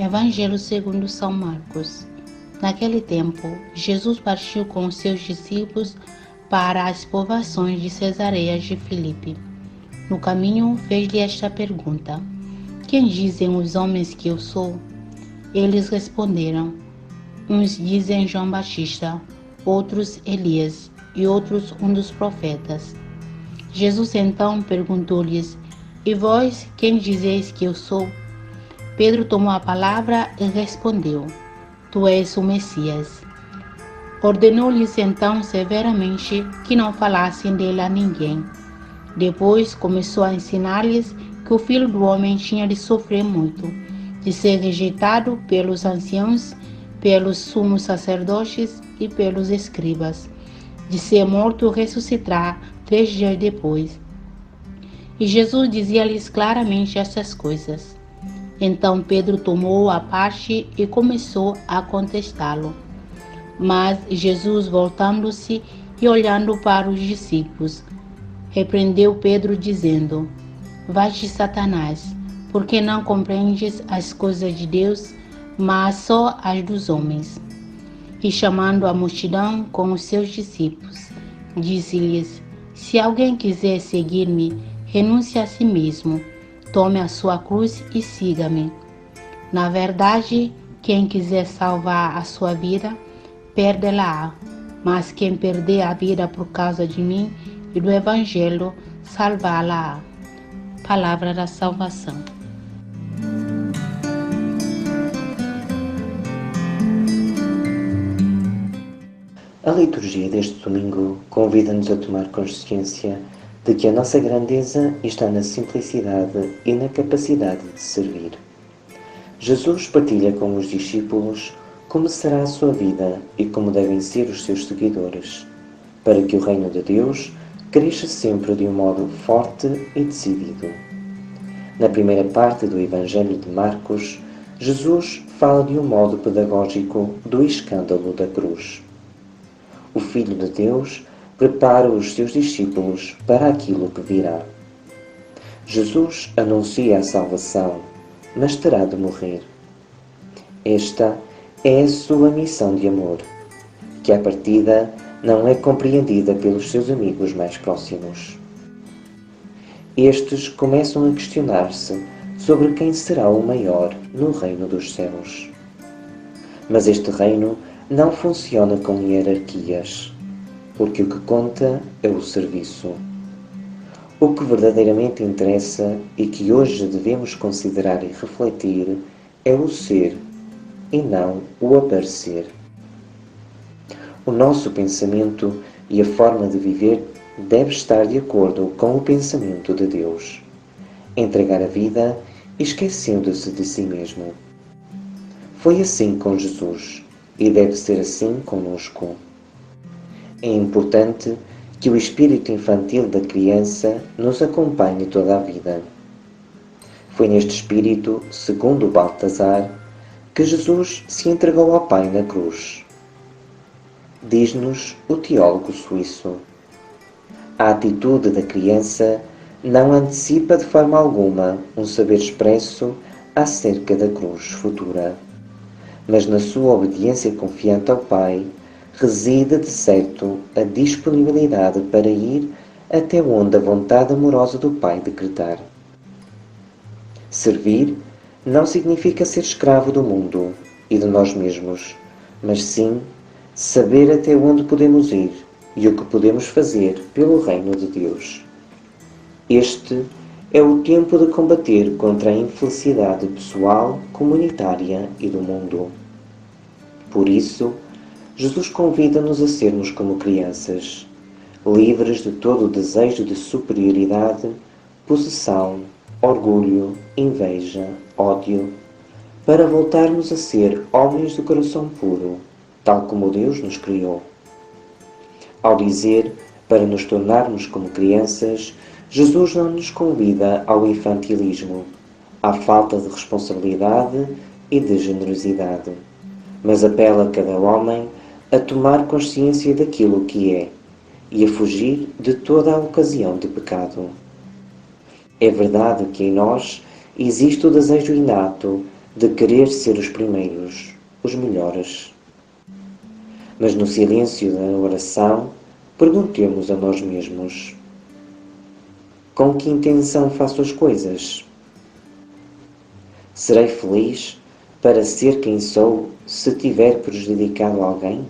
Evangelho segundo São Marcos. Naquele tempo, Jesus partiu com os seus discípulos para as povoações de Cesareia de Filipe. No caminho, fez-lhe esta pergunta: Quem dizem os homens que eu sou? Eles responderam: Uns dizem João Batista, outros Elias e outros um dos profetas. Jesus então perguntou-lhes: E vós, quem dizeis que eu sou? Pedro tomou a palavra e respondeu: Tu és o Messias. Ordenou-lhes então severamente que não falassem dele a ninguém. Depois começou a ensinar-lhes que o Filho do Homem tinha de sofrer muito, de ser rejeitado pelos anciãos, pelos sumos sacerdotes e pelos escribas, de ser morto e ressuscitar 3 dias depois. E Jesus dizia-lhes claramente estas coisas. Então Pedro tomou-o à parte e começou a contestá-lo. Mas Jesus, voltando-se e olhando para os discípulos, repreendeu Pedro, dizendo: Vai-te, Satanás, porque não compreendes as coisas de Deus, mas só as dos homens. E chamando a multidão com os seus discípulos, disse-lhes: Se alguém quiser seguir-me, renuncie a si mesmo, tome a sua cruz e siga-me. Na verdade, quem quiser salvar a sua vida, perde-la-á. Mas quem perder a vida por causa de mim e do Evangelho, salvá-la-á. Palavra da salvação. A liturgia deste domingo convida-nos a tomar consciência de que a nossa grandeza está na simplicidade e na capacidade de servir. Jesus partilha com os discípulos como será a sua vida e como devem ser os seus seguidores, para que o reino de Deus cresça sempre de um modo forte e decidido. Na primeira parte do Evangelho de Marcos, Jesus fala de um modo pedagógico do escândalo da cruz. O Filho de Deus prepara os seus discípulos para aquilo que virá. Jesus anuncia a salvação, mas terá de morrer. Esta é a sua missão de amor, que à partida não é compreendida pelos seus amigos mais próximos. Estes começam a questionar-se sobre quem será o maior no reino dos céus. Mas este reino não funciona com hierarquias, porque o que conta é o serviço. O que verdadeiramente interessa e que hoje devemos considerar e refletir é o ser e não o aparecer. O nosso pensamento e a forma de viver deve estar de acordo com o pensamento de Deus. Entregar a vida esquecendo-se de si mesmo. Foi assim com Jesus e deve ser assim conosco. É importante que o espírito infantil da criança nos acompanhe toda a vida. Foi neste espírito, segundo Baltasar, que Jesus se entregou ao Pai na cruz. Diz-nos o teólogo suíço: a atitude da criança não antecipa de forma alguma um saber expresso acerca da cruz futura, mas na sua obediência confiante ao Pai reside de certo a disponibilidade para ir até onde a vontade amorosa do Pai decretar. Servir não significa ser escravo do mundo e de nós mesmos, mas sim saber até onde podemos ir e o que podemos fazer pelo reino de Deus. Este é o tempo de combater contra a infelicidade pessoal, comunitária e do mundo. Por isso, Jesus convida-nos a sermos como crianças, livres de todo o desejo de superioridade, possessão, orgulho, inveja, ódio, para voltarmos a ser homens do coração puro, tal como Deus nos criou. Ao dizer para nos tornarmos como crianças, Jesus não nos convida ao infantilismo, à falta de responsabilidade e de generosidade, mas apela a cada homem a tomar consciência daquilo que é e a fugir de toda a ocasião de pecado. É verdade que em nós existe o desejo inato de querer ser os primeiros, os melhores. Mas no silêncio da oração, perguntemos a nós mesmos: com que intenção faço as coisas? Serei feliz para ser quem sou se tiver prejudicado alguém?